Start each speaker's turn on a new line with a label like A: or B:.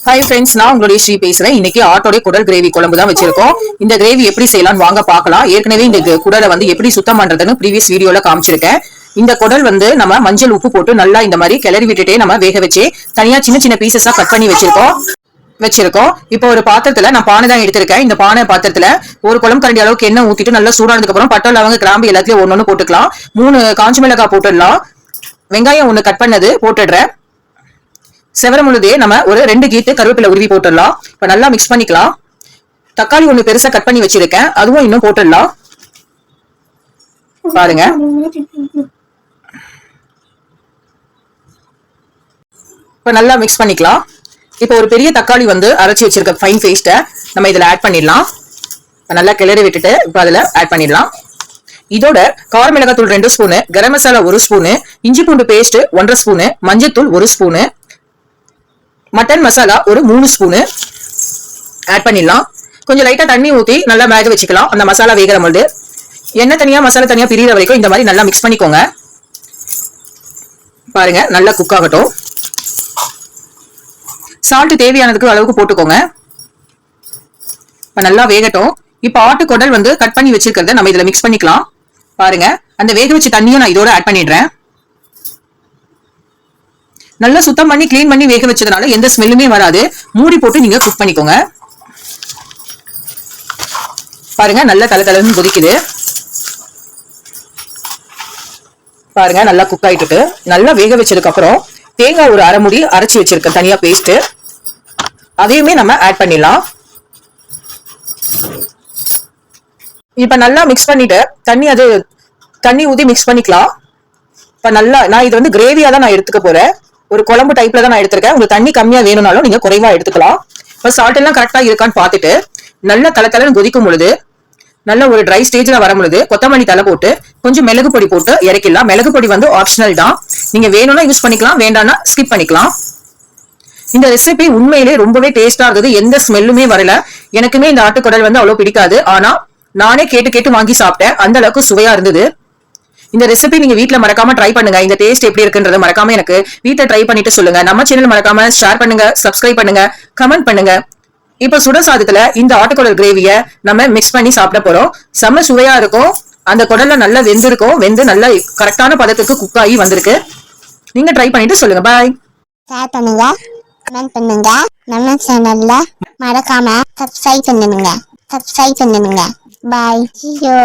A: Hi friends, நான் உங்களுடைய ஸ்ரீ பேசுறேன். இன்னைக்கு ஆட்டோடைய குடல் கிரேவி குழம்பு தான் வச்சிருக்கோம். இந்த கிரேவி எப்படி செய்யலாம் வாங்க பார்க்கலாம். ஏற்கனவே இந்த குடலை வந்து எப்படி சுத்தம் பண்றதுன்னு ப்ரீவியஸ் வீடியோல காமிச்சிருக்கேன். இந்த குடல் வந்து நம்ம மஞ்சள் உப்பு போட்டு நல்லா இந்த மாதிரி கிளறி விட்டுட்டே நம்ம வேக வச்சு தனியா சின்ன சின்ன பீசஸா கட் பண்ணி வச்சிருக்கோம். இப்போ ஒரு பாத்திரத்துல நான் பானை தான் எடுத்திருக்கேன். இந்த பானை பாத்திரத்துல ஒரு குழம்பு கரண்டி அளவுக்கு எண்ணெய் ஊத்திட்டு நல்லா சூடானதுக்கு அப்புறம் பட்டை லவங்க கிராம்பு எல்லாத்தையும் ஒன்னொன்னு போட்டுக்கலாம். 3 காஞ்ச மிளகாய் போட்டுடலாம். வெங்காயம் 1 கட் பண்ணது போட்டுடுறேன். செவரம் உழுதே நம்ம ஒரு 2 கீத்து கருவேப்பிலை உருவி போட்டுடலாம். இப்ப நல்லா மிக்ஸ் பண்ணிக்கலாம். தக்காளி 1 பெருசா கட் பண்ணி வச்சிருக்கேன், அதுவும் இன்னும் போட்டுடலாம். பாருங்க, இப்ப நல்லா மிக்ஸ் பண்ணிக்கலாம். இப்ப ஒரு பெரிய தக்காளி வந்து அரைச்சி வச்சிருக்க ஃபைன் பேஸ்ட நம்ம இதுல ஆட் பண்ணிடலாம். நல்லா கிளறி விட்டுட்டு இப்ப அதுல ஆட் பண்ணிடலாம். இதோட கார மிளகாத்தூள் 2 ஸ்பூனு, கரம் மசாலா 1 ஸ்பூனு, இஞ்சி பூண்டு பேஸ்ட் 1.5 ஸ்பூனு, மஞ்சத்தூள் 1 ஸ்பூனு, மட்டன் மசாலா ஒரு 3 ஸ்பூனு ஆட் பண்ணிடலாம். கொஞ்சம் லைட்டா தண்ணி ஊத்தி நல்லா வேக வச்சுக்கலாம். அந்த மசாலா வேகிற பொழுது எண்ணெய் தனியா மசாலா தனியா பிரிகிற வரைக்கும் இந்த மாதிரி நல்லா மிக்ஸ் பண்ணிக்கோங்க. பாருங்க, நல்லா குக் ஆகட்டும். சால்ட் தேவையானதுக்கு அளவுக்கு போட்டுக்கோங்க. நல்லா வேகட்டும். இப்ப ஆட்டுக்குடல் வந்து கட் பண்ணி வச்சிருக்கிறத நம்ம இதுல மிக்ஸ் பண்ணிக்கலாம். பாருங்க, அந்த வேக வச்ச தண்ணியும் நான் இதோட ஆட் பண்ணிடுறேன். நல்லா சுத்தம் பண்ணி கிளீன் பண்ணி வேக வச்சதுனால எந்த ஸ்மெல்லுமே வராது. மூடி போட்டு நீங்க குக் பண்ணிக்கோங்க. பாருங்க, நல்லா தலன்னு கொதிக்குது. பாருங்க, நல்லா குக் ஆயிட்டு நல்லா வேக வச்சதுக்கு அப்புறம் தேங்காய் ஒரு அரை மூடி அரைச்சி வச்சிருக்க தனியா பேஸ்ட் அதையுமே நம்ம ஆட் பண்ணிடலாம். இப்ப நல்லா மிக்ஸ் பண்ணிட்டு தண்ணி ஊத்தி மிக்ஸ் பண்ணிக்கலாம். இப்ப நல்லா நான் இது வந்து கிரேவியா தான் நான் எடுத்துக்க போறேன். ஒரு குழம்பு டைப்ல தான் நான் எடுத்திருக்கேன். உங்களுக்கு தண்ணி கம்மியா வேணும்னாலும் நீங்க குறைவா எடுத்துக்கலாம். இப்ப சால்ட் எல்லாம் கரெக்டா இருக்கான்னு பார்த்துட்டு நல்லா தலன்னு கொதிக்கும் பொழுது நல்ல ஒரு ட்ரை ஸ்டேஜ்ல வரும் பொழுது கொத்தமல்லி தலை போட்டு கொஞ்சம் மிளகு பொடி போட்டு இறக்கிடலாம். மிளகு பொடி வந்து ஆப்ஷனல் தான், நீங்க வேணும்னா யூஸ் பண்ணிக்கலாம், வேண்டாம்னா ஸ்கிப் பண்ணிக்கலாம். இந்த ரெசிபி உண்மையிலே ரொம்பவே டேஸ்டா இருந்தது. எந்த ஸ்மெல்லுமே வரல. எனக்குமே இந்த ஆட்டுக்குடல் வந்து அவ்வளவு பிடிக்காது. ஆனா நானே கேட்டு வாங்கி சாப்பிட்டேன். அந்த அளவுக்கு சுவையா இருந்தது. இந்த ரெசிபி நீங்க வீட்ல மறக்காம ட்ரை பண்ணுங்க. இந்த டேஸ்ட் எப்படி இருக்குன்றத மறக்காம எனக்கு வீட்ல ட்ரை பண்ணிட்டு சொல்லுங்க. நம்ம சேனல் மறக்காம ஷேர் பண்ணுங்க, சப்ஸ்கிரைப் பண்ணுங்க, கமெண்ட் பண்ணுங்க. இப்ப சுட சாதத்துல இந்த ஆட்டுக்குடல் கிரேவிய நம்ம மிக்ஸ் பண்ணி சாப்பிட போறோம். செம்ம சுவையா இருக்கும். அந்த குடல்ல நல்லா வெந்து நல்லா கரெக்டான பதத்துக்கு குக் ஆகி வந்திருக்கு. நீங்க ட்ரை பண்ணிட்டு சொல்லுங்க. பாய்.
B: ஷேர் பண்ணுங்க, கமெண்ட் பண்ணுங்க. நம்ம சேனல்ல மறக்காம சப்ஸ்கிரைப் பண்ணுங்க. பாய். See you.